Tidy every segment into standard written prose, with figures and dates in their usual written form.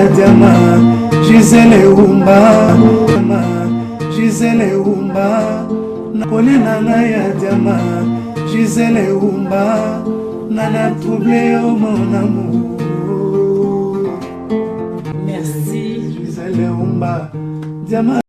Diama, Gisele Umba, Gisele Umba, Napolina ya Diama, Gisele Umba, Nana troublé au mon amour. Merci. Gisele Umba, Diama.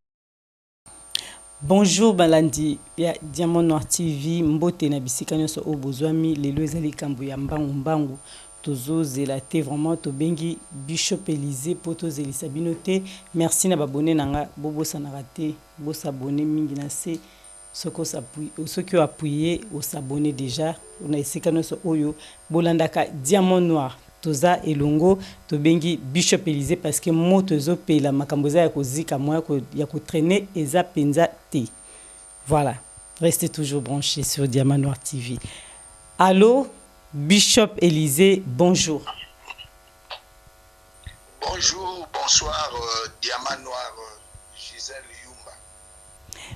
Bonjour Balandi, ya Diamant Noir TV, mbote na bisika nyonso o bozwami lelo ezali kambo ya mbangu tozo zelate vraiment to bengi Bishop Élysée poto zelisa binote. Merci na babone nanga bobo sanarate bo s'abonner mingi na se soko s'appuie ceux qui ont appuyé au s'abonner déjà on a esika nyonso oyo bolandaka Diamant Noir toza elongo to bengi Bishop Élysée parce que moto zo pela makamboza ya kozika moya ya ko traîner eza penza te. Voilà, restez toujours branchés sur Diamant Noir TV. Allô Bishop Élysée, bonjour. Bonjour, bonsoir Diamant Noir Gisèle Yumba.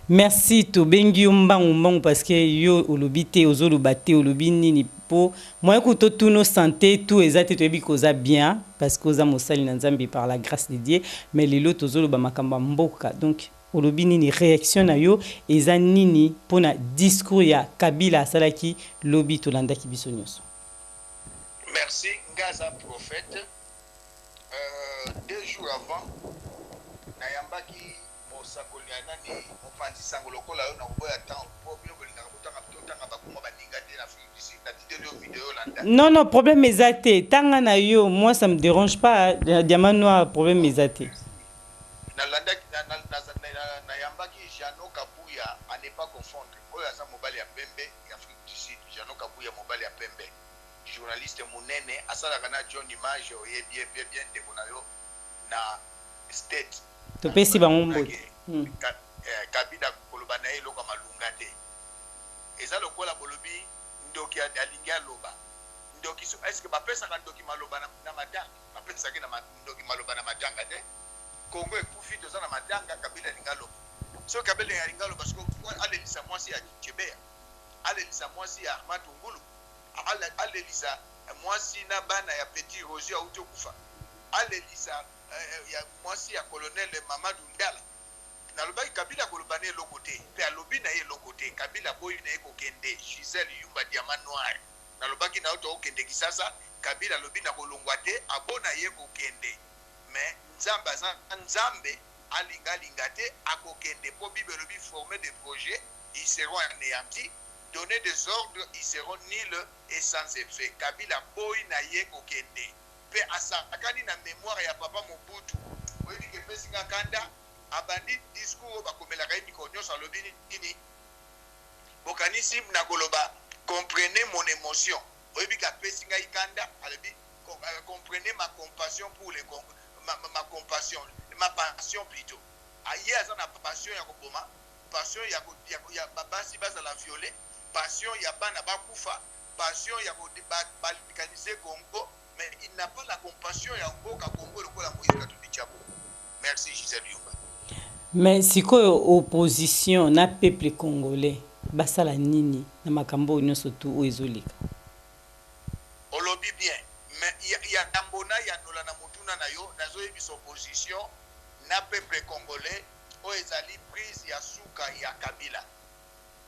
Merci to bengi umbangu parce que yo olobite ozolobate olobi nini po moi ko to tout nos santé tout ezate to ebi koza bien parce que oza mosali na Nzambe par la grâce de Dieu mais lelo tozoloba makamba mboka donc olobi nini réaction na yo eza nini pona discours ya Kabila asalaki lobi to landaki biso nyonso. Merci Ngaza prophète 2 jours avant nayambaki mosakoliana ni mopanzi sango lokola yo na koboya temps po bino bolinga kotanga totanga bakuma baninga te na fili na vidéo vidéo landa. Non problème ezate tanga na yo moi ça me dérange pas Diamant Noir problème ezate. Na landa na yambaki Jano Kabuya à ne pas confondre oyo asa mobali ya pembe ya Afrique du Sud Jano Kabuya mobali ya pembe journaliste monene asalaka na John Image oye bien de bonayo na state to pesi bango mbote Kabila koloba na eloko malunga te eza lokola bolobi ndoki alingi aloba ndoki est-ce que bapesaka ndoki maloba na matanga bapesaki na ndoki maloba na matanga te Congo ekufi toza na matanga Kabila alingi aloba so Kabila alingi aloba parce que alelisa mwasi ya Chebea alelisa mwasi ya Ahmad Ngulu alelisa mwasi na bana ya Petit Roger auto kufa alelisa ya mwasi ya colonel Mamadou Ndala nalobaki Kabila kolobane lokote pe alobi na ye lokote Kabila boyi na ye kokende Gisèle Yumba Diamant Noir nalobaki na auto okende kisasa Kabila lobi na kolongwa te abona ye kokende mais Nzambe alinga te akokende po Bible lobi former des projets ils seront anéantis donner des ordres ils seront nuls et sans effet Kabila boyi na ye kokende pe asakani na mémoire ya papa Mobutu oyebi ke pesinga kanda abandi discours bakomela kai mikonyo salobi nini bokanisi na koloba comprenez mon émotion oyebi ka pesinga ikanda alobi comprenez ma compassion pour les ma compassion ma passion plutôt aye azana passion ya koboma passion ya babasi basa la violer passion ya bana bakufa passion ya balkaniser Congo mais il n'a pas la compassion ya mboka Congo lokola Moïse Katumbi Tshabo. Merci Gisèle Yumba. Mais sikoyo opposition na peuple congolais basala nini na makambo nyonso tu o ezolika olobi bien mais ya tambona ya nola na mutuna na yo nazo yebisa opposition na peuple congolais o ezali prise ya suka ya Kabila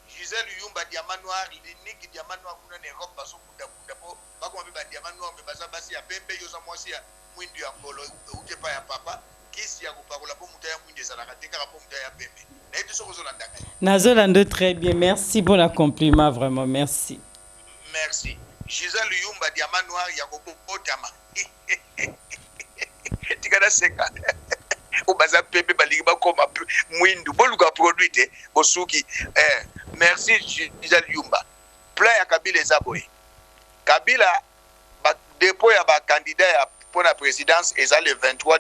Gisèle Yumba Diamant Noir l'unique Diamant Noir kuna na Europe baso kunda po bako mbe Diamant Noir mbe baza basi ya pembe yo za mwasi ya mwindu ya ngolo ute pa ya papa kisi ya kupakola po muta ya mwinde zalaka te kaka po muta ya pembe na eto soko zolandaka nazolando très bien merci pour la compliment vraiment merci Gisèle Yumba Diamant Noir ya kopotama tikana seka obaza pembe balingi bakoma mwindu boluka produit te bosuki merci Gisèle Yumba plan ya Kabila eza boye Kabila dépôt ya ba candidat ya pour la présidence eza le 23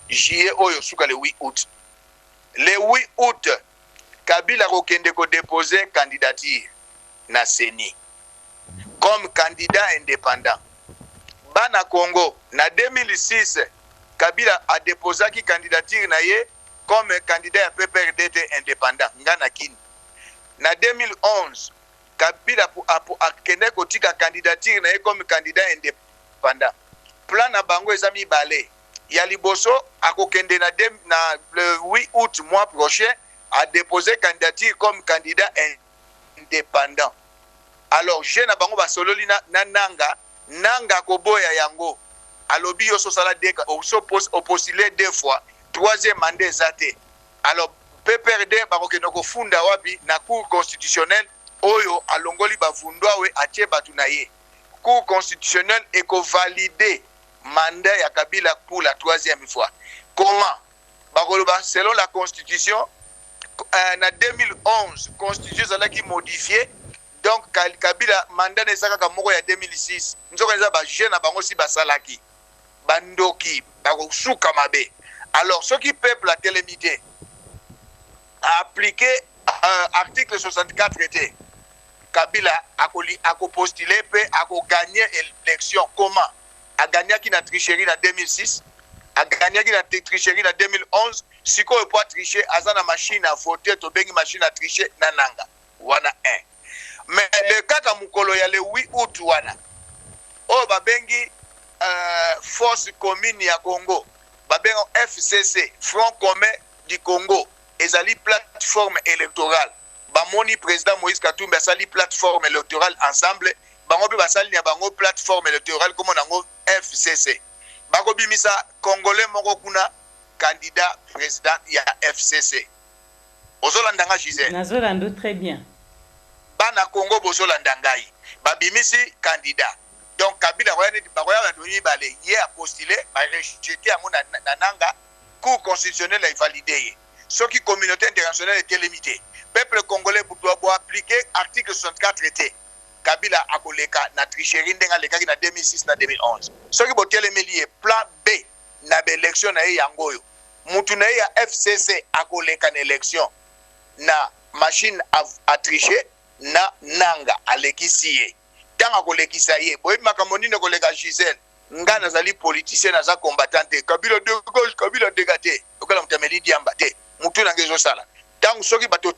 juillet oyo suka le 8 août le 8 août Kabila kokende ko déposer candidature na CENI comme candidat indépendant bana Congo na 2006 Kabila a déposé qui candidature na ye comme candidat à PPRD indépendant ngana kini na 2011 Kabila a kende kotika candidature na ye comme candidat indépendant plan na bango ezami balé ya liboso akokende na le 8 août mois prochain a déposé candidature comme candidat indépendant. Alors je na bango basololi na nanga koboya yango alobi yo so sala deka o postuler 2 fois 3e mandat ezate. Alors PPRD bakokende kofunda wapi na cour constitutionnelle oyo alongoli bavundwa we atie batu na ye. Cour constitutionnelle eko-valider mandat ya Kabila pour la 3e fois. Comment? Bakoloba selon la constitution en 2011 constitution zalaki modifiée. Donc Kabila mandat nezaka ka moko ya 2006. Nzoko neza ba jeune na bango si basalaki. Bandoki bakosuka mabe. Alors ce qui peuple a télémité a appliqué article 64 était Kabila a postulé pe a gagné élection. Comment? A gagné qui na tricherie en 2006, a gagné qui na tricherie en 2011. Si ko peut tricher azana machine à voter to bengi machine à tricher nananga. Wana 1. Mais le cas ka mukolo ya le 8 août wana. O ba bengi force commune ya Congo. Ba bengi FCC, Front commun du Congo. Ezali plateforme électorale. Bamoni président Moïse Katumbi asali plateforme électorale ensemble. Bango pe basali na bango plateforme électorale comme nango FCC. Bango bimisa congolais moko kuna candidat président ya FCC. Ozolanda nga Gisèle. Nazolando très bien. Bana Congo bozolanda ngai. Babimisi candidat. Donc Kabila royani baroya badoni balé hier postulé, ba rejeté à mon nanga cour constitutionnelle a validé. Ce qui communauté internationale était limitée. Peuple congolais doit appliquer article 64 traité. Kabila a koleka na tricherie ndenga lekaki na 2006 na 2011. Ce qui botelé lié plan B na élection na yangoyo. Mutu na ya FCC a koleka na élection na machine à tricher na nanga alekisiye. Tanga kolekisa ye. Boy makamoni ne koleka Gisèle. Nga nazali politicien naza combattante. Kabila de gauche, Kabila de gate. Okala mtameli diamba te. Mutu na ngezo sala. Tangu soki bato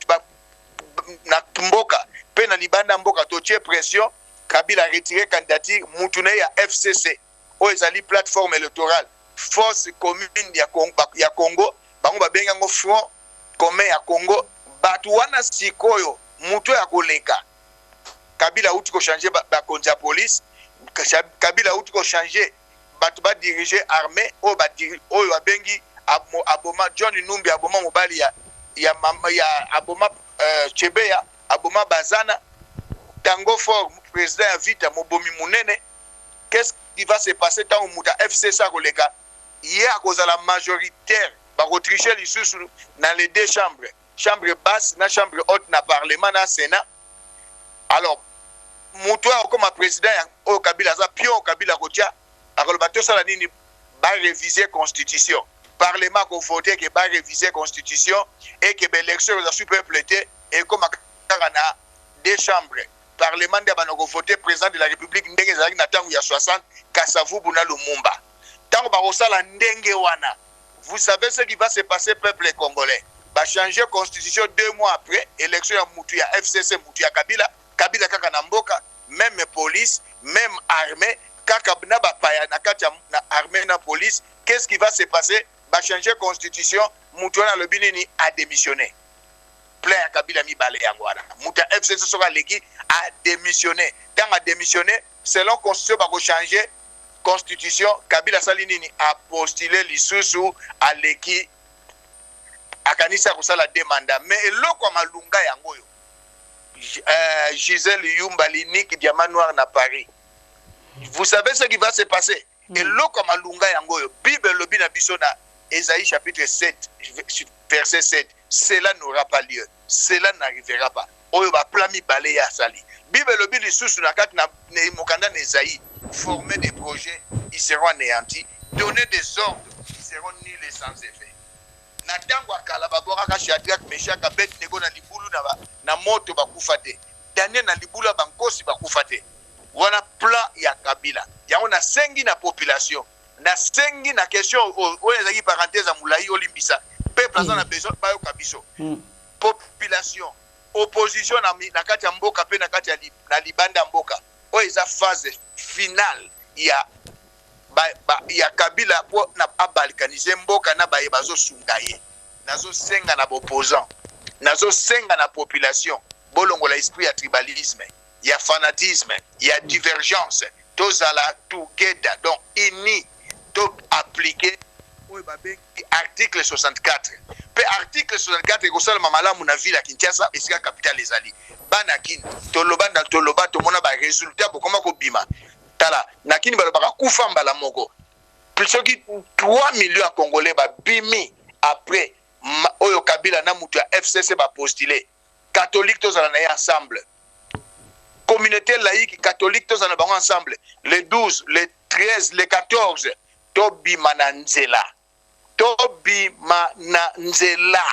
na mboka pe na libanda mboka totie pression Kabila retiré candidature mutu na ya FCC o ezali plateforme électorale force commune ya Congo bango babenga ngo front commun ya Congo batu wana sikoyo mutu ya koleka Kabila uti ko changer ba konja police Kabila uti ko changer batu ba diriger armée o ba o babengi aboma John Numbi aboma mobali ya aboma Chebeya aboma Bazana tango fort président ya vita mobomi munene. Qu'est-ce qui va se passer tant muta FCC koleka hier à cause de la majoritaire ba retricher lisusu dans les 2 chambres, chambre basse na chambre haute na parlement na sénat. Alors mutoa comme président au Kabila za pion Kabila kotia akoloba to sala nini ba réviser constitution. Parlement qu'on voté que va réviser la constitution et que l'élection a super plété et comme à 2 chambres. Parlement a voté président de la République ndenge zali na tangu ya 60 Kasavu Buna Lumumba. Tango ba osala ndenge wana. Vous savez ce qui va se passer peuple congolais. Va changer constitution 2 mois après élection ya mutu ya FCC mutu ya Kabila kaka na mboka, même police, même armée, kaka na ba paya na kati na armée na police. Qu'est-ce qui va se passer? Va changer constitution, Moutouana Lobinini a démissionné. Plein à Kabila mi balé angwana. Mouta FCC sera légui a démissionné. Tant a démissionné, selon constitution va changer constitution, Kabila Salinini a postulé l'issue à l'équipe à Kanisa Roussala demanda. Mais l'oko malunga yangoyo. Gisèle Yumba Linik Diamant Noir na Paris. Vous savez ce qui va se passer? Et l'oko malunga yangoyo. Bible lobi na bisona. Ésaïe chapitre 7, verset 7. Cela n'aura pas lieu. Cela n'arrivera pas. Oyo ba plami balé ya sali. Bible lobi lisusu na kat na mokanda na Ésaïe. Former des projets, ils seront anéantis. Donner des ordres, ils seront nuls et sans effet. Na tango akala babora ka Shadrach Meshach Abednego na libulu na moto bakufate. Daniel na libulu bankosi bakufate. Wana plan ya Kabila. Yango na sengi na population. Na sengi na question oyo ezaki parenthèse à Moulayi Olimbisa. Peuple aza na besoin bayo kabiso. Population, opposition na kati ya mboka pe na kati ya na libanda mboka. Oyo eza phase finale ya Kabila po na abali organiser mboka na baye bazo sunga ye nazo senga na opposant nazo senga na population bolongola esprit ya tribalisme ya fanatisme ya divergence tozala together donc ini to appliquer oyo babengi article 64 pe article 64 ekosalama malamu na ville ya Kinshasa esika capitale ezali bana kini toloba tomona ba résultat bokoma kobima tala na kini balobaka kufa mbala moko soki 3 millions ya congolais babimi après oyo Kabila na mutu ya FCC ba postuler catholique tozala na ye ensemble communauté laïque catholique tozala bango ensemble les 12 les 13 les 14 tobima na nzela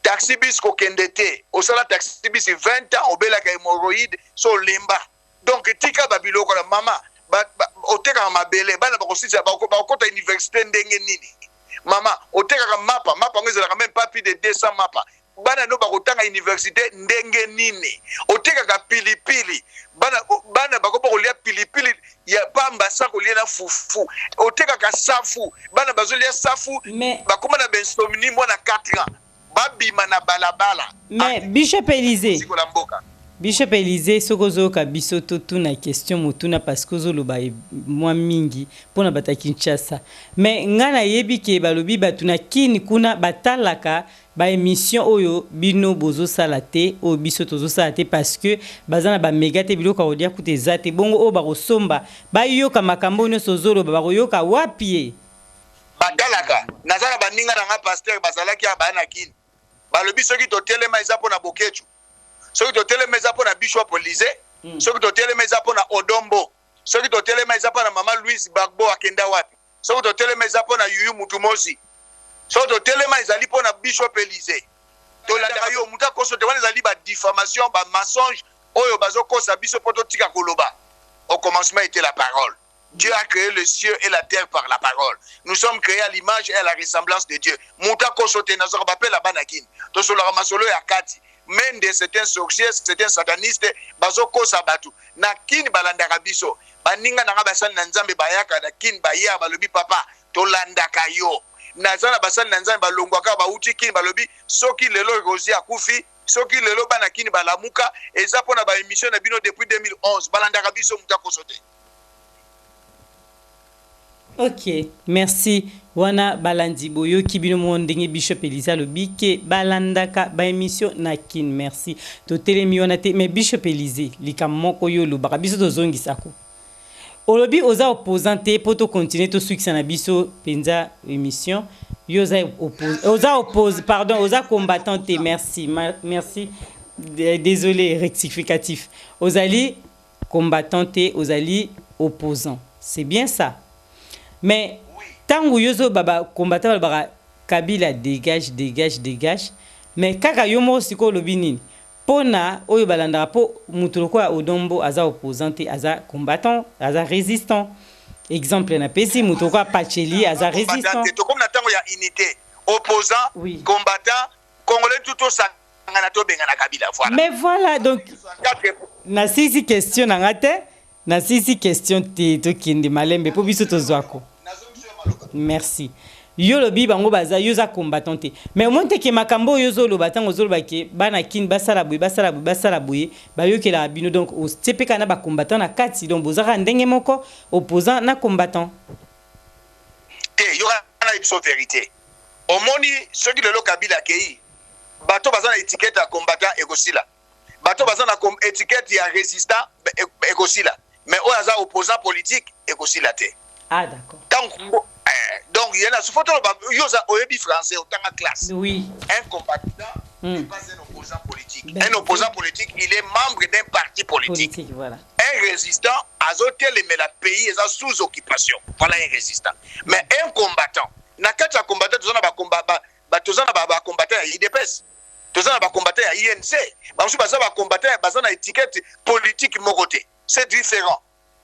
taxi bis kokende te osala taxi bis 20 ans obelaka hémorroïde so lemba donc tika babiloko la mama oteka mabele bana bakosisa bakota université ndenge nini mama oteka mapa ngezela même pas plus de 200 mapa bana no bakotanga université ndenge nini oteka pilipili bana bakopa kolia pilipili ya pamba sa kolia na fufu oteka safu bana bazolia safu bakoma na bensomni mwana 4 ans babima na balabala mais Bishop Élysée sokozoka biso totuna question motuna parce que zoloba mwa mingi pona bata Kinshasa mais ngana yebi ke balobi batuna kini kuna batalaka ba émission oyo bino bozo salate o biso tozo salate parce que bazana ba méga te biloko odia kuté zate bongo o ba kosomba ba yoka makambo nyonso zoloba ba koyoka wapi batalaka nazala baninga na nga pasteur bazalaki abana kini balobi soki totelema eza pona bokechu soki totelema eza pona Bishop Élysée soki totelema eza pona Odombo soki totelema eza pona mama Louise Bagbo akenda wapi soki totelema eza pona Yuyu Mutumosi soki totelema ezali pona Bishop Élysée tolandaka yo muta koso te wana ezali ba diffamation ba mensonge oyo bazokosa biso poto tika koloba au commencement était la parole. Dieu a créé le ciel et la terre par la parole. Nous sommes créés à l'image et à la ressemblance de Dieu. Muta kosote nazora bape la banakin. To solo ramasolo ya kati. Mende c'est un sorcier, c'est un sataniste, bazo kosa batu. Na kin balandaka biso. Baninga na basani na nzambe bayaka na kin baya balobi papa to landaka yo. Nazana basani na nzambe balongwaka bauti kin balobi soki lelo rosi akufi. Soki lelo bana kin balamuka eza pona ba émission na bino depuis 2011 balandaka biso muta kosote. Ok, merci. Wana balandi boyo kibino mondenge Bishop Élysée lobike balandaka ba émission na kin merci. To telemi wana te mais Bishop Élysée likamoko yo lobaka biso to zongisako. Olobi oza opposante poto continuer to succès na biso penza émission. Yo oza combattante merci. Merci. Désolé rectificatif. Ozali combattante, ozali opposant. C'est bien ça. Mais tango yozo baba combattant baba Kabila dégage mais kaka yomo siko lobini pona oyo balanda po mutuloko ya Odombo aza opposante aza combattant aza résistant exemple na pesi mutuloko ya Pacheli aza résistant to comme na tango ya unité opposant oui. Combattant congolais tout au sangana to benga na Kabila voilà mais voilà donc na sisi question na ngate na sisi question te to kindi malembe po biso to zwako. Merci. Yo lobi bango baza yoza combattante. Mais monte ke makambo yozo lo batango zo ba ke bana kin basala buye ba yokela bino donc au TPK na ba combattant na kati donc bozaka ndenge moko opposant na combattant. Te yo na ipso vérité. Omoni soki lelo Kabila kei bato bazana étiquette ya combattant ekosila. Bato bazana comme étiquette ya résistant ekosila. Mais oyaza opposant politique ekosila te. Ah d'accord. Donc il y a la photo yoza oyebi français autant en classe. Oui. Un combattant n'est pas un opposant politique. Un opposant politique, il est membre d'un parti politique. Voilà. Un résistant azotel mais la pays est sous occupation. Voilà un résistant. Mais un combattant, na kati combattant tozana ba combat tozana ba combattant ya IDPS. Tozana ba combattant ya INC. Ba musu baza ba combattant bazana étiquette politique mokoté. C'est différent.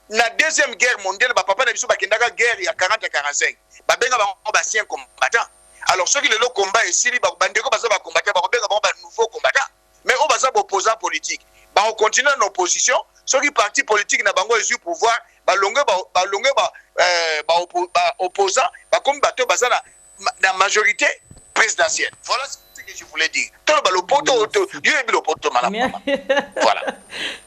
La deuxième guerre mondiale, papa na biso bakendaka guerre ya 40 à 45. Babenga ba ancien combattant. Alors ceux qui le combat et sili ba bandeko baza ba combattant, ba benga ba nouveau combattant. Mais on baza opposant politique. Ba on continue en opposition, ceux qui parti politique na bango ezu pouvoir, balonge opposant comme bateau baza na majorité présidentielle. Voilà ce que je voulais dire. Voilà.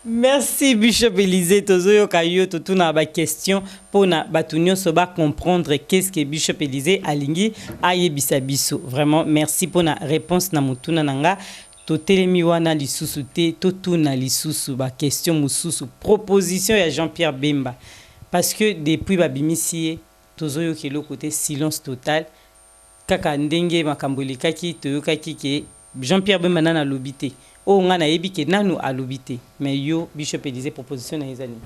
Merci Bishop Élisée tozoyo kayo totuna ba question pona batunyo soba comprendre qu'est-ce que Bishop Élisée alingi ayebisa biso. Vraiment merci pona réponse na mutuna nanga. Totelemi wana lisusu te totuna lisusu ba question mususu proposition ya Jean-Pierre Bemba parce que depuis babimisi tozoyo ke le côté silence total kaka ndenge makambolikaki toyokaki ke Jean-Pierre Bemba nana lobité o nga na yebi ke nanu alobité mais yo Bishop Élisée proposition na ezani.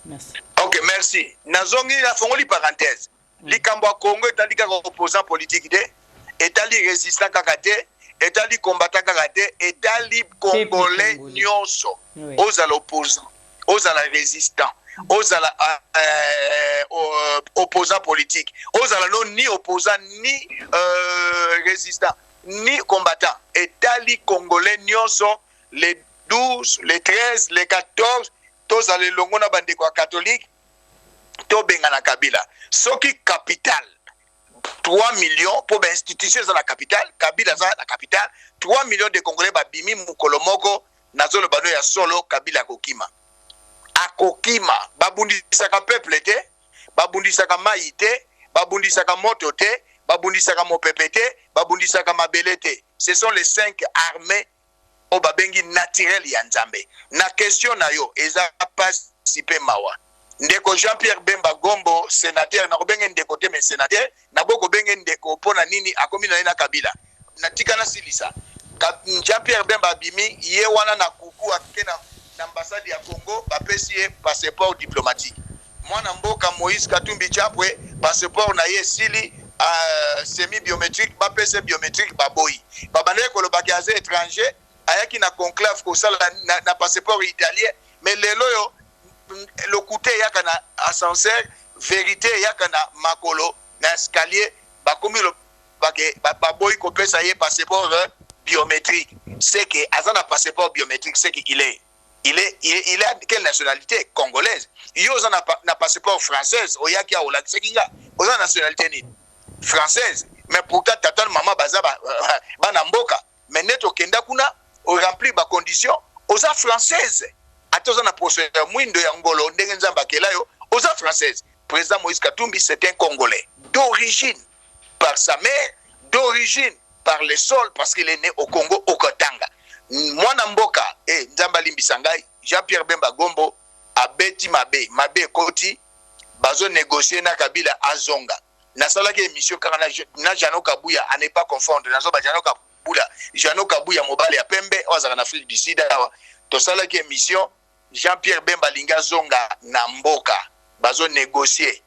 Merci. OK, merci. Nazongi la fongoli parenthèse. Likambo Congo etali ka opposant politique de etali résistant kakate etali combattant kakate etali congolais nyonso aux à l'opposant aux à la résistant aux à la opposant politique aux à la non ni opposant ni résistant ni combattant etali congolais nyonso les 12 les 13 les 14 tous à longo na bande kwa catholique to benga na Kabila soki capital 3 millions pour l'institution dans la capitale, Kabila dans la capitale, 3 millions de Congolais babimi mukolomoko nazolo bano ya solo Kabila kokima. Akokima babundisaka peuple te, babundisaka maïté, babundisaka moto te, babundisaka mopepe te, babundisaka mabele te. Ce sont les 5 armées au babengi naturel ya Nzambe. Na question na yo eza pas sipe mawa. Ndeko Jean-Pierre Bemba Gombo sénateur na kobenge ndeko te mais sénateur na boko benge ndeko pona nini akomi na Kabila na tikana silisa Jean-Pierre Bemba bimi ye wana na kuku akena na ambassade ya Congo bapesi ye passeport diplomatique mwana mboka Moïse Katumbi Chapwe passeport na ye sili semi biométrique bapese biométrique baboyi babane kolobaki aze étranger ayaki na conclave ko sala na passeport italien mais lelo yo le côté yaka na ascenseur vérité yaka na makolo na escalier bakomi lo baboy ko pesa ye passeport biométrique c'est que azana passeport biométrique c'est qu'il est il a quelle nationalité congolaise yo na passeport française oyaki a c'est kinga oza nationalité ni française mais pourtant tata maman baza bana mboka mais neto kenda kuna o remplir ba condition oza française atoza na procédure mwindo ya ngolo ndenge nzamba kelayo oza française. Président Moïse Katumbi c'est un Congolais d'origine par sa mère, d'origine par le sol parce qu'il est né au Congo au Katanga. Mwana mboka nzamba limbisangai Jean-Pierre Bemba Gombo abeti mabe koti bazo négocier na Kabila azonga. Na salaki émission kaka na Jano Kabuya à ne pas confondre na zoba Jano Kabuya mobile ya pembe ozaka na Afrique du Sud to salaki émission Jean-Pierre Bemba linga zonga na mboka bazo négocier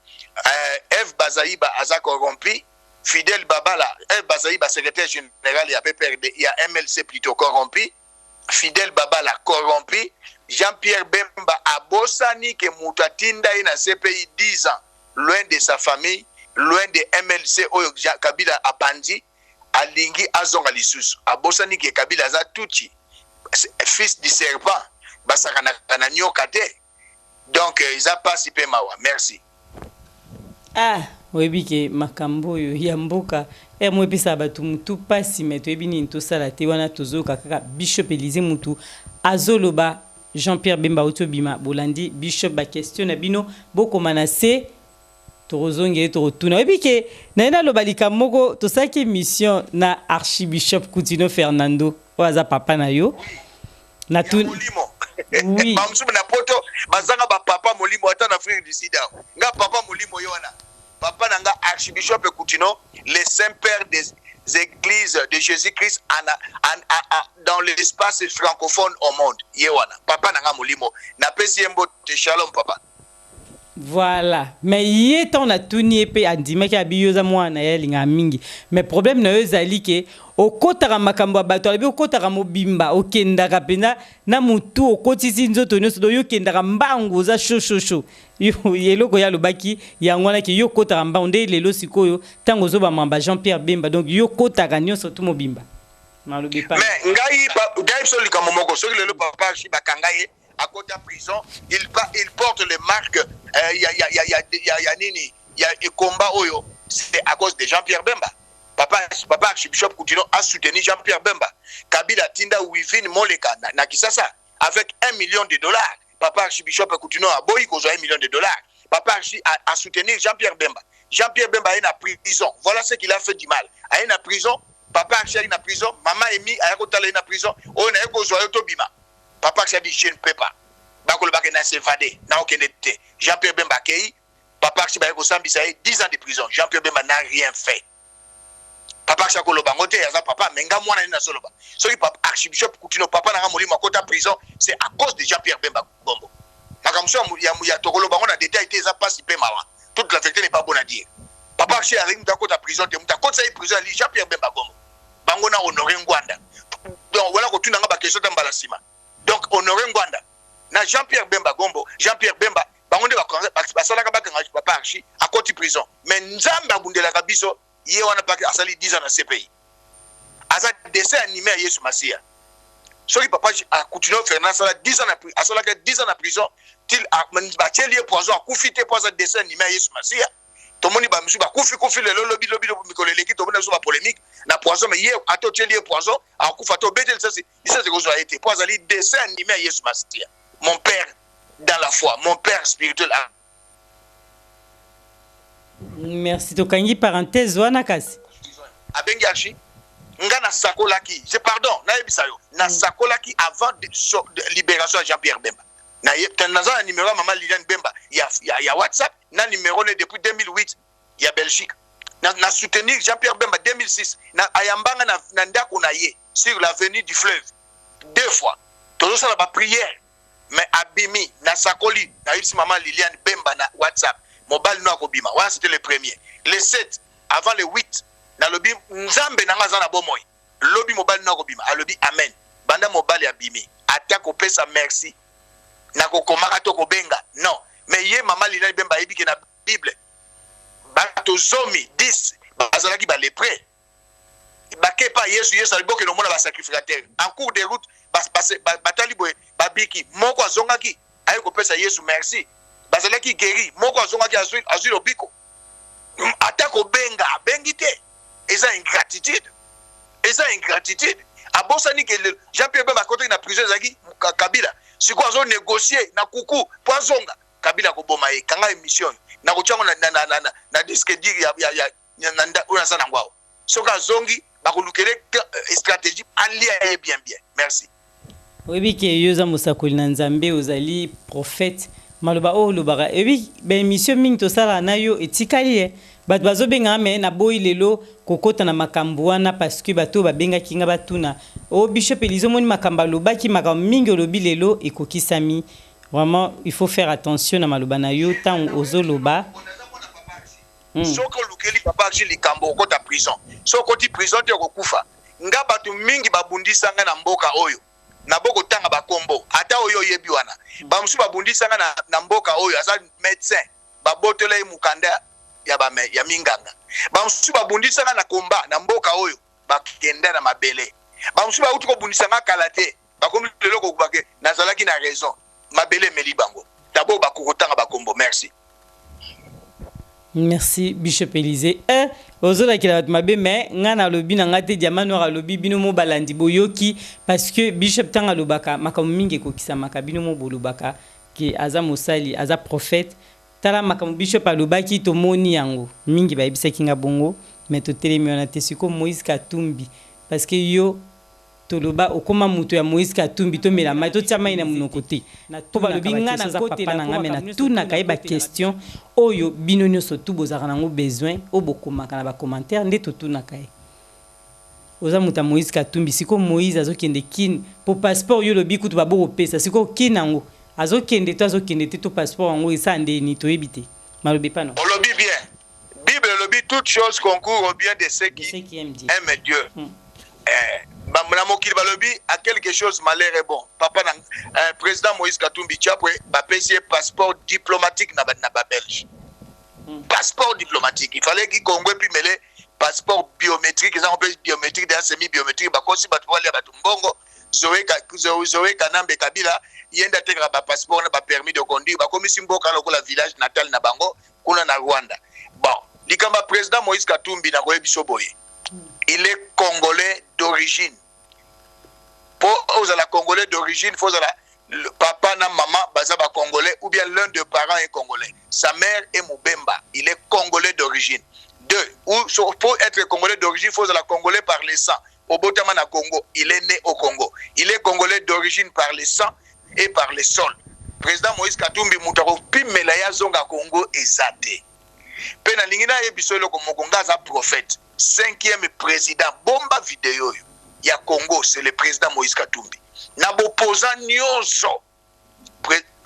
F Bazaïba aza corrompu Fidel Babala F Bazaïba secrétaire général ya PPRD ya MLC plutôt corrompu Fidel Babala corrompu Jean-Pierre Bemba abosani ke mutatinda ina CPI 10 ans loin de sa famille loin de MLC oyo Kabila apandi alingi azonga lisusu abosani ke Kabila aza tuti fils du serpent basaka na nyoka te donc ils a pas si mawa. Merci. Webi ke makambo yo ya mboka mwe pesa batu mutu pasi meto ebini nto sala te wana tozo kaka Bishop Élisée mutu azoloba Jean-Pierre Bemba otobima bolandi Bishop ba question na bino boko manase torozonge torotuna webi ke na loba likamoko to saki mission na Archibishop Coutinho Fernando oaza papa na yo na tout oui bamsubu na poto bazanga ba papa molimo ata na Afrique du Sud nga papa molimo yona papa nanga Archibishop Coutinho le Saint-Père des églises de Jésus-Christ dans l'espace francophone au monde yewana papa nanga molimo na pesi yembo te shalom papa. Voilà, mais yé ton a tout nié pe andima ki abiyoza mwana ya linga mingi mais problème na yo zali ke okotaka makambo bato alabi okotaka mobimba okendaka pena na mutu okotisi nzoto nyonso do yokendaka mbangu za shosho yeloko ya lobaki yangwana ki yokotaka mbangu nde lelo sikoyo tango zoba mamba Jean-Pierre Bemba donc yokotaka nyonso tu mobimba malobi pa mais ngai so likambo moko soki lelo papa shi bakangaye à côté de prison, il porte les marques, il y a un combat, c'est à cause de Jean-Pierre Bemba. Papa Archibishop Coutinho a soutenu Jean-Pierre Bemba. Kabila Tinda Wivin Moleka, na Kisasa, avec $1 million. Papa Archibishop Coutinho a boy $1 million. Papa Archie a soutenu Jean-Pierre Bemba. Jean-Pierre Bemba est en prison. Voilà ce qu'il a fait du mal. Il est en prison. Papa Archie est en prison. Maman Emi est en prison. On est en Tobima. Papa Archie a dit je ne peux pas. Bakolo Bakena s'évader. Jean-Pierre Bemba Kei. Papa Archie a 10 ans de prison. Jean-Pierre Bemba n'a rien fait. Papa Archie a dit papa, mais nga mwana na soloba. So papa Archibishop Coutinho papa na moli makota prison, c'est à cause de Jean-Pierre Bemba Gombo. Makamso ya tokolo bango na détail te za pas si pe mawa. Toute la vérité n'est pas bonne à dire. Papa Archie a dit mutako prison te mutako sa prison li Jean-Pierre Bemba Gombo. Bango na honoré Ngwanda. Donc voilà ko tuna nga ba question ta mbala sima. Donc honoré Ngwanda na Jean-Pierre Bemba Gombo, Jean-Pierre Bemba bango de ba sala ka ba kanga papa Archie à côté prison. Mais nzamba bundela kabiso il y a 10 ans dans ce pays. Asa dessin animé à Yesu Masia. Celui papa a continué à faire 10 ans en prison. Il a bâti les poisons, a coufité poison dessin animé à Yesu Masia. Tout le monde a dit que le lobby tout le monde a polémique. Na poison, mais hier, a tout les poisons, a couffato bétel, ça c'est ce que j'ai été. Poison, dessin animé à Yesu Masia. Mon père dans la foi, mon père spirituel. Merci tokangi parenthèse wana kasi abengi Archie ngana sakolaki c'est pardon na yebisayo na sakolaki avant de libération de Jean-Pierre Bemba na naza numéro maman Liliane Bemba il y a WhatsApp na numéro depuis 2008 il y a Belgique na soutenir Jean-Pierre Bemba 2006 na ayambanga na ndako na ye sur l'avenue du fleuve 2 fois toujours ça la prière mais abimi na sakoli na yebisi maman Liliane Bemba na WhatsApp mobile no akobima voilà c'était le premier le 7 avant le 8 na lobi nzambe na ngaza na bomoy lobi mobile no akobima alobi amen banda mobile ya bimi ata ko pesa merci na ko komaka to ko benga non mais ye mama Liliane Bemba yebiki na bible bato zomi 10 bazalaki ba lepré bakepa Yesu aliboke no mona ba sacrificateur en cours de route batali boy babiki moko azongaki ayi ko pesa Yesu merci bazalaki guéri moko azongaki azui obiko atako benga bengi te eza ingratitude abosani ke Jean-Pierre Bemba kote na prison zaki Kabila siko azo négocier na kuku poisonga Kabila ko boma e kanga émission na ko chango na disque dire ya nanda una sana ngwao soka zongi bakulukele stratégie alia e bien merci oyebi ke yoza musakoli na nzambe ozali prophète maloba o lobaka ebi be émission mingi tosala na yo etikali bato bazobenga me na boyi lelo kokota na makambo wana parce que bato babengaki nga batuna o Bishop Elizo moni makambo alobaki makambo mingi olobi lelo ekokisami vraiment il faut faire attention na maloba na yo tant ozoloba soko lukeli papa Archie likambo okota prison soko ti prison te kokufa nga bato mingi babundisa nga na mboka oyo na boko tanga bakombo ata oyo yebi wana bamusu babundisa nga na mboka oyo asa médecin babotela mukanda ya minganga bamusu babundisa nga na komba na mboka oyo bakenda na mabele bamusu ba uti ko bundisa nga kalate bakomi lelo ko kubake nazalaki na raison mabele meli bango d'abord bakokotanga bakombo merci Bishop Élysée ozola ki la mabe mais ngana lobi na ngate diamant noir lobi bino mo balandi boyoki parce que Bishop tanga lobaka makambo mingi ko kisamaka bino mo bolobaka ki aza mosali aza prophète tala makambo Bishop alobaki to moni yango mingi ba yebisaki nga bongo mais to telemi on te siko Moïse Katumbi parce que yo toloba okoma muto ya Moïse Katumbi to mela mai to tiama ina munoko te na to balobi nga na kote na ngame na tuna kaiba question oyo bino nyonso tu bozaka nango besoin obokomaka na ba commentaire nde to tuna kai oza muta Moïse Katumbi siko Moïse azokende kin po passeport yo lobi kutu baboko pesa siko kinango azokende to azokende te to passeport yango esa ndeni to ebite malobi pano olobi bien Bible lobi toute chose concourt au bien de ceux qui aiment Dieu na mokili balobi à quelque chose malheur est bon papa na président Moïse Katumbi Tchapwe ba pesier passeport diplomatique na Belge passeport diplomatique il fallait qu'il Congo puis mêler passeport biométrique ils ont biométrique des semi biométrique ba kosi ba toile ba tumbongo Zoé Kanambe Kabila yenda teka ba passeport na ba permis de conduire ba komisi mboka lokola village natal na bango kuna na Rwanda. Bon, likamba président Moïse Katumbi na koyebi soboye. Il est congolais d'origine. Pour la congolais d'origine, faut le papa na maman bazaba congolais ou bien l'un des parents est congolais. Sa mère est Moubemba, il est congolais d'origine. Deux, pour être congolais d'origine, faut la congolais par le sang. Au Botamana Congo, il est né au Congo. Il est congolais d'origine par le sang et par le sol. Président Moïse Katumbi Moutaro Pimelaya Zonga Congo ezate. Pena lingina ebisolo ko Mokonga za prophète. 5e président bomba vidéo ya Congo, c'est le président Moïse Katumbi. Na opposant nyonso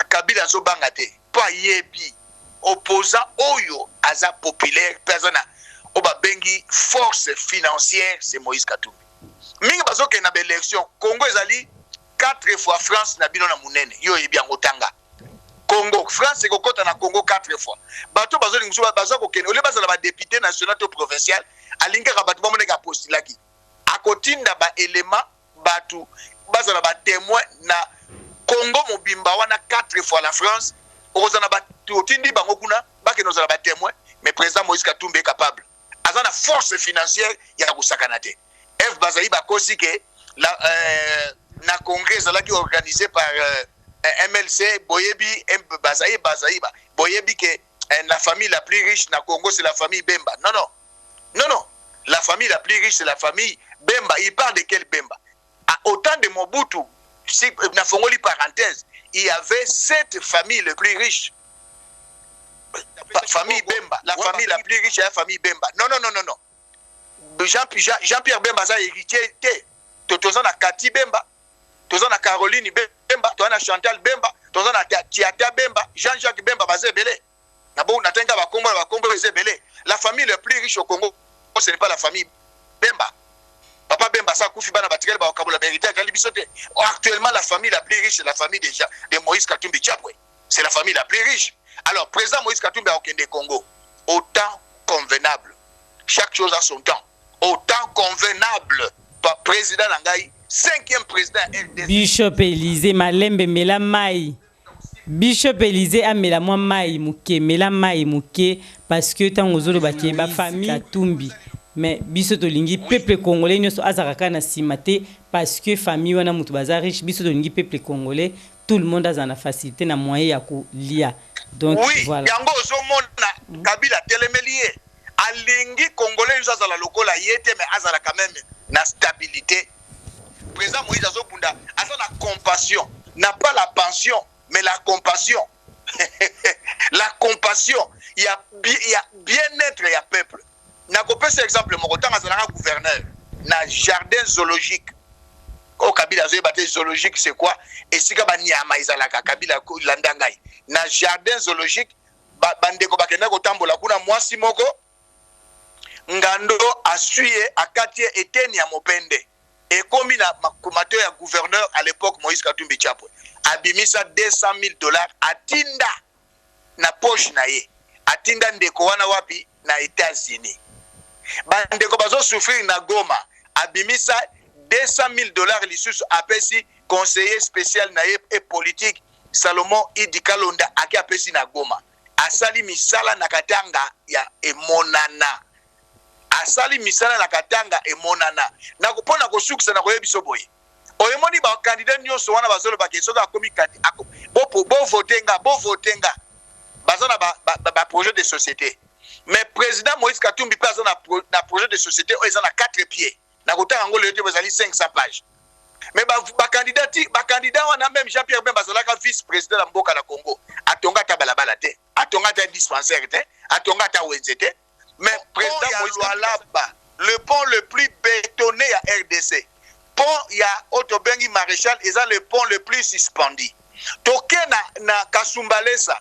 Kabila zo bangate pa yebi opposant oyo aza populaire persona oba bengi force financière c'est Moïse Katumbi. Mingi bazoke na élection Congo ezali 4 fois France na bino na munene yo yebi ngotanga Congo France ekokota na Congo 4 fois bato bazoli musu bazako kene ole bazala ba député national to provincial alinga ka bato bamoneka postulaki akotinda ba élément batu bazala ba témoin na Congo mobimba wana 4 fois la France ozana ba tindi bango kuna bake nozala ba témoin mais président Moïse Katumbi est capable azana force financière ya kusakanate F bazali bakosi ke la na congrès zalaki organisé par MLC boyebi bazali boyebi que la famille la plus riche na Congo c'est la famille Bemba. Non, la famille la plus riche c'est la famille Bemba. Il parle de quel Bemba? Au temps de Mobutu, si na fongoli parenthèse, il y avait 7 familles les plus riches. Famille Bemba, la famille la plus riche c'est la famille Bemba. Non. Jean-Pierre Bemba ça héritier tozana Kati Bemba, tozana Caroline Bemba, tozana Chantal Bemba, tozana Tiata Bemba, Jean-Jacques Bemba bazebele. Nabo natenga ba kombo bazebele. La famille la plus riche au Congo, ce n'est pas la famille Bemba. Papa Bemba ça koufi bana batirel ba okabola vérité akali bisote. Actuellement la famille la plus riche c'est la famille de Moïse Katumbi Tchapwe. C'est la famille la plus riche. Alors président Moïse Katumbi a Okende Congo, au temps convenable. Chaque chose a son temps. Au temps convenable. Par président Nangaï, 5e président RDC. Bishop Élisée Malembe Melamai. Bishop Élisée a Melamoi Mai Mouké, Melamai Mouké, parce que tant aux autres baki, ma famille Katumbi. Mais biso tolingi peuple congolais nyoso azaraka na simate parce que famille wana mutu baza riche biso tolingi peuple congolais tout le monde a na facilité na moyen ya ko lia. Donc oui, voilà. Yango zomona Kabila telemelie alingi congolais nyoso azala lokola yete mais azala quand même na stabilité. Président Moïse Azobunda asa na compassion, n'a pas la pension mais la compassion. La compassion, il y a bien-être ya peuple. Na kopé cet exemple mon temps azala gouverneur na jardin zoologique. Au Kabila zoyebate zoologique c'est quoi? Et sika ba nyama izalaka Kabila ko landangai. Na jardin zoologique bandeko bakenda kotambola kuna mwasi moko ngando asuye akatie eteni ya mopende. Et comme il a combattu un gouverneur à l'époque Moïse Katumbi Tchapwe abimisa $200,000 atinda na poche na ye atinda ndeko wana wapi na États-Unis bandeko bazo souffrir na Goma abimisa $200,000 lisusu apesi conseiller spécial na ye et politique Salomon Idi Kalonda aki apesi na Goma asali misala na katanga ya emonana asali misala na katanga emonana na kupona kosukisa na koyebiso boye oyemoni ba candidat nyonso wana bazolo ba keso ka komi bo votenga bazana ba projet de société mais président Moïse Katumbi pas na projet de société o ezana 4 pieds na kotanga ngolo yote bazali 500 pages mais ba candidat wana même Jean-Pierre Bemba bazalaka vice président la mboka na Congo atonga ta balabala te atonga ta dispensaire te atonga ta wenzete. Mais président Moïse Lualaba, le pont le plus bétonné à RDC. Pont il y a Otobengi Maréchal, et ça le pont le plus suspendu. Toké na Kasumbalesa,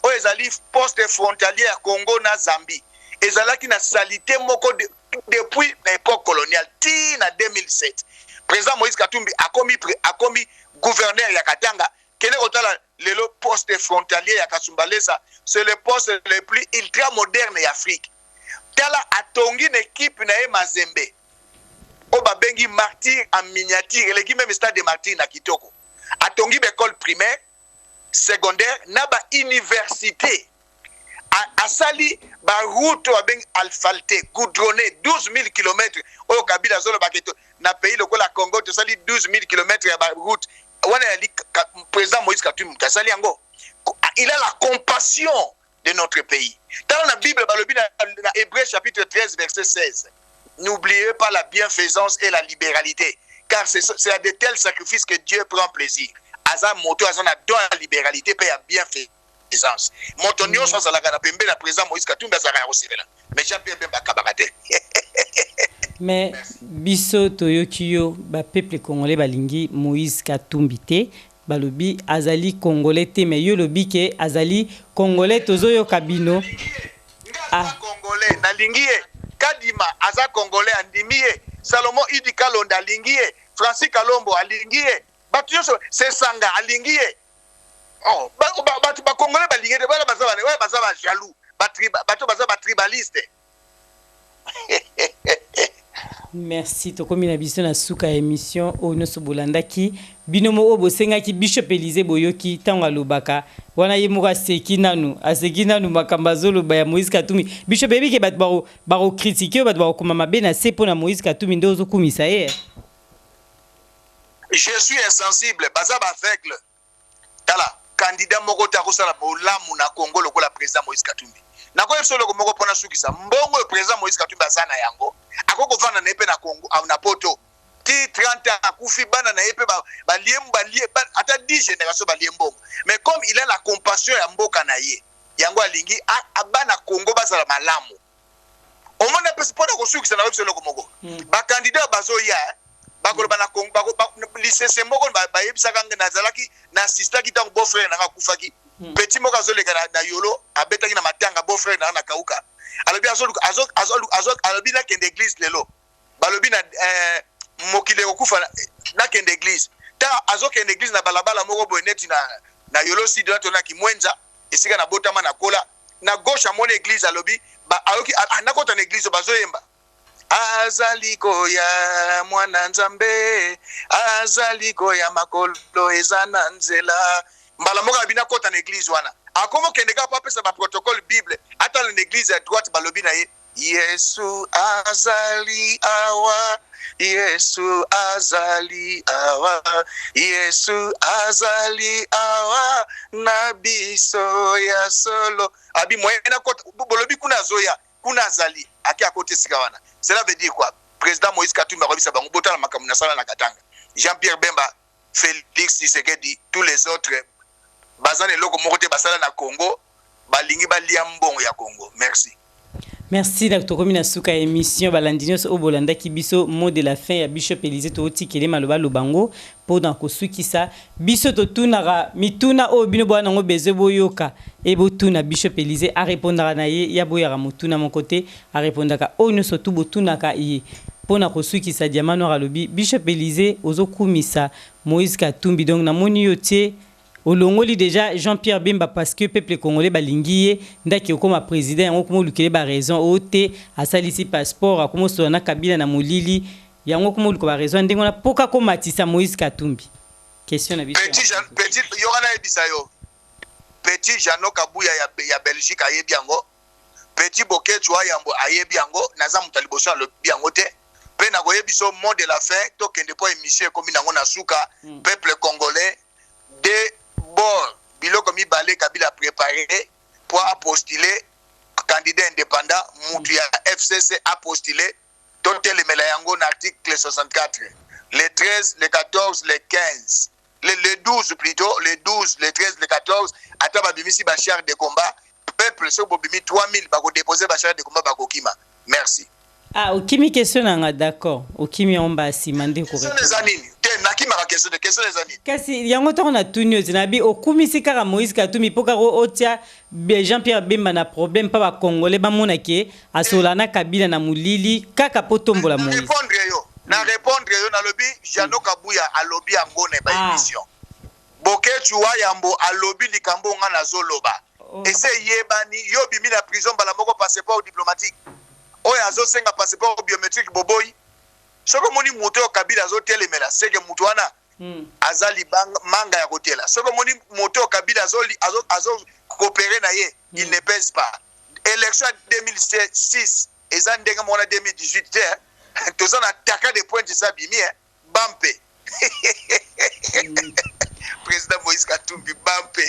o ezali poste frontalier à Congo na Zambie. Ezalaki na salité moko depuis l'époque coloniale, ti na 2007. Président Moïse Katumbi a commis gouverneur ya Katanga, kene kotala le poste frontalier à Kasumbalesa, c'est le poste le plus ultra moderne d'Afrique. Tala atongi une équipe na Mazembe. babengi martyr en miniature eleki même stade de martyr na kitoko atongi école primaire secondaire na ba université asali ba route babengi asphalté goudronné 12 000 km au Kabila zolo baketo na pays lokola Congo to sali 12 000 km ya ba route wana ali président Moïse Katumbi kasali yango. Il a la compassion de notre pays. Dans la Bible, dans Hébreux chapitre 13, verset 16, n'oubliez pas la bienfaisance et la libéralité, car c'est à de tels sacrifices que Dieu prend plaisir. Aza moto azana don la libéralité pe ya bienfaisance. Montonio so sala kana pembe la président Moïse Katumbi azara recevela. Mais Jean-Pierre Bemba kabakate. Mais biso toyokiyo ba peuple congolais balingi Moïse Katumbi te. Balobi azali congolais te mais yo lobi ke azali congolais tozoyo kabino congolais na lingie Kadima aza congolais andimie Salomon Idi Kalonda lingie Francis Kalombo alingie batuyo c'est sanga alingie oh ba congolais balingie de bala bazaba jaloux bato bazaba tribaliste. Merci tokomi na biso na suka émission ono so bolandaki binomo obo sengaki Bishop Élisée Boyoki tanga lobaka wana yemuka asekinanu makamba zoloba ya Moïse Katumbi Bishop ebike bato baro critiquer bato baro koma mabe na sepo na Moïse Katumbi ndozo kumisa ye. Je suis insensible bazaba aveugle tala candidat moko ta kosala bolamu na Congo lokola président Moïse Katumbi na ko solo moko pona sukisa mbongo président Moïse Katumbi azana yango akoko vana na epe na Congo na poto ti 30 ans akufi bana na epe ba lié ata 10 générations ba liembongo mais comme il a la compassion ya mboka na ye yango alingi abana Congo basala malamu omona pesi pona ko sukisa na weso loko moko ba candidat bazoya bakolo bana Congo lycée semboko ba yebisaka na zalaki na assista ki tango beau frère na akufaki petit moko azoleka na yolo abetaki na matanga beau frère na kauka alobi alobi na kende église lelo balobi na mokile okufa na kende église ta azokende église na balabala moko boeneti na yolo sud na tona ki mwenza esika na botama na kola na gauche amone église alobi ba ayoki anakota na église bazoyemba azaliko ya mwana nzambe azaliko ya makolo ezana nzela mbala moko abina kota na église wana akomo kendeka pa pesa ba protocole bible ata na église à droite balobi na ye Yesu azali awa Yesu azali awa Yesu azali awa na biso ya solo abi moyena kota bolobi kuna zoya kuna azali aki akote sika wana. Cela veut dire quoi? Président Moïse Katumbi akobisa bango botala makamuna sala na Katanga. Jean-Pierre Bemba, Félix Tshisekedi, tous les autres bazane loko mokote basala na Congo balingi balia mbongo ya Congo. Merci. Merci Dr. Komina Suka émission balandinios obolanda kibiso mot de la fin ya Bishop Élisée Toti kele maloba lobango pendant ko sukisa biso to tunara mituna o bino bwana ngo beze boyoka e botuna Bishop Élisée a répondre na ye ya boyara mutuna mon côté a répondre ka o no sotu botuna ka ye pona ko sukisa diamano ralobi Bishop Élisée ozokumisa Moïse Katumbi donc na moni yotie olongoli déjà Jean-Pierre Bemba parce que peuple congolais balingiye ndaki okoma président yango komo lukele ba raison ote asalisi passeport akomo sona Kabila na molili yango komo luko ba raison ndengona poka ko matisa Moïse Katumbi. Question na biso. Petit yorana ebisayo. Petit Jano Kabuya ya Belgique ayebi yango. Petit Boketwa yambo ayebi yango naza mutaliboso lo yango te. Pe na koyebiso mot de la fin to kende po émission komi nango na suka peuple congolais de bon, biloko mibale Kabila préparé pour postuler candidat indépendant mutu ya FCC a postulé totel melayango na article 64 les 13 les 14 les 15 les 12 plutôt les 12 les 13 les 14 ataba bimisi ba char de combat peuple so bobimi 3000 bako déposer ba char de combat bako kima. Merci. Ah, okimi question nga d'accord. Okimi omba simande ko. Question les anines. Nakima question les anines. Kasi yango to na tunyo zinabi okumisi kaka Moïse Katumbi poka ro otia Jean-Pierre Bemba na problème pa ba congolais ba mona ke asolana Kabila na mulili kaka potombola Moïse. Na répondre yo na lobi Jano Kabuya alobi yango na ba émission. Boketwa yambo alobi likambo nga na zoloba. Ese yebani yo bimi na prison bala moko passeport diplomatique. Oya zo senga passeport biométrique boboy soko moni moto yo kabila azotelemela seke mutu wana azali manga ya kotela soko moni moto yo kabila azo coopérer na ye il ne pèse pas élection 2006 eza ndenge mona 2018 toza na taka de points ça bimi bampe président Moïse Katumbi bampe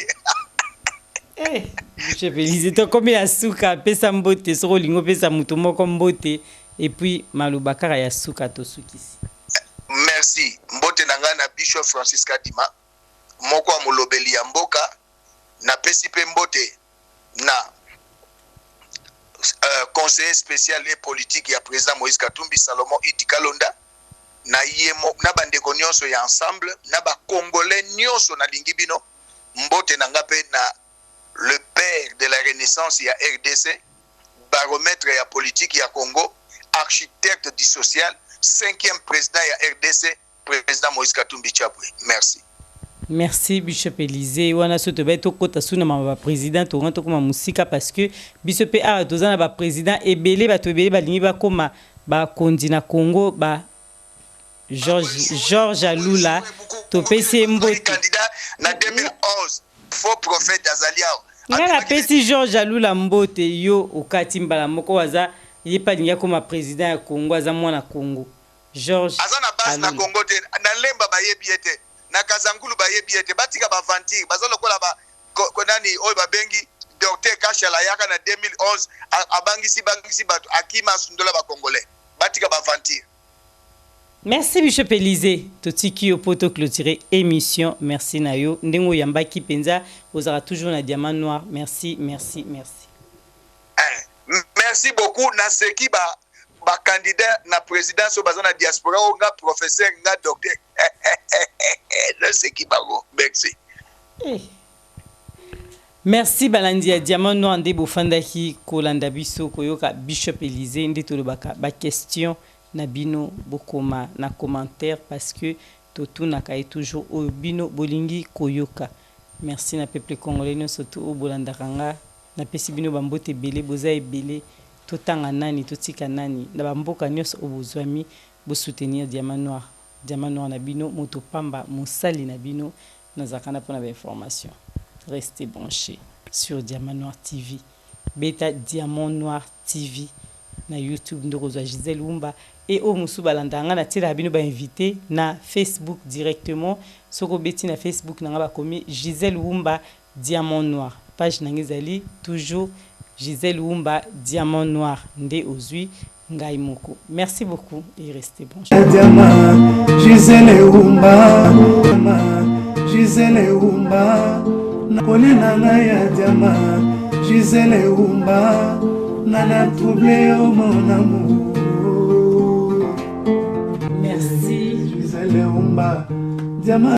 je félicite to comme ya suka pesa mbote soko lingo pesa mutu moko mbote et puis malubakara ya suka to sukisi. Merci mbote nanga na Bishop Francis Kadima moko wa molobeli ya mboka na pesi pe mbote na conseiller spécial et politique ya président Moïse Katumbi Salomon Idikalonda na yemo na bandeko nyonso ya ensemble na ba congolais nyonso na lingibino mbote nanga pe na le père de la renaissance ya RDC baromètre ya politique ya Congo architecte du social 5e président ya RDC président Moïse Katumbi Chapwe. Merci. Merci Bishop Élisée wana soto ba to kota suna ma président to ranto koma musika parce que Bishop a dozana ba président ebele ba to ebele ba lingi ba koma ba kondi na Congo ba George Alula to pesi mbote candidat na 2011 faux prophète Azaliao ngala pesi George Alula mbote yo okati mbala moko waza yepa lingi koma président ya Congo aza mwana Congo George azana base na Congo te na lemba ba yebiete na Kazangulu ba yebiete batika ba vantir bazalo kola ba konani oy ba bengi docteur Kashala yaka na 2011 abangisi bato akima sundola ba congolais batika ba vantir. Merci Bishop Élisée totiki au poto clôturer émission merci nayo ndengo yambaki penza ozara toujours na diamant noir merci merci beaucoup na seki ba candidat na présidence bazana diaspora nga professeur nga docteur na seki bago merci merci balandi ya diamant noir ndebo fandaki kolanda biso koyoka Bishop Élisée ndeto baka ba question na bino bokoma na commentaire parce que totuna kai toujours au bino bolingi koyoka merci na peuple congolais no surtout au bolanda kanga na pesi bino bambote belé boza ebele totanga nani totika nani na bamboka nyos obozwami bo soutenir diamant noir na bino moto pamba mosali na bino nazakana pona ba information restez branchés sur Diamant Noir TV beta Diamant Noir TV na YouTube ndoko Gisèle Wumba et au musu balandanga na tila bino ba invité na Facebook directement soko beti na Facebook na ba komi Gisèle Wumba Diamant Noir page nangezali toujours Gisèle Wumba Diamant Noir nde ozui ngai moko merci beaucoup et restez branchés Gisèle Wumba Gisèle Wumba Kolina ya diamant Gisèle Wumba nana troublé au mon amour. Merci Gisèle Wumba diamant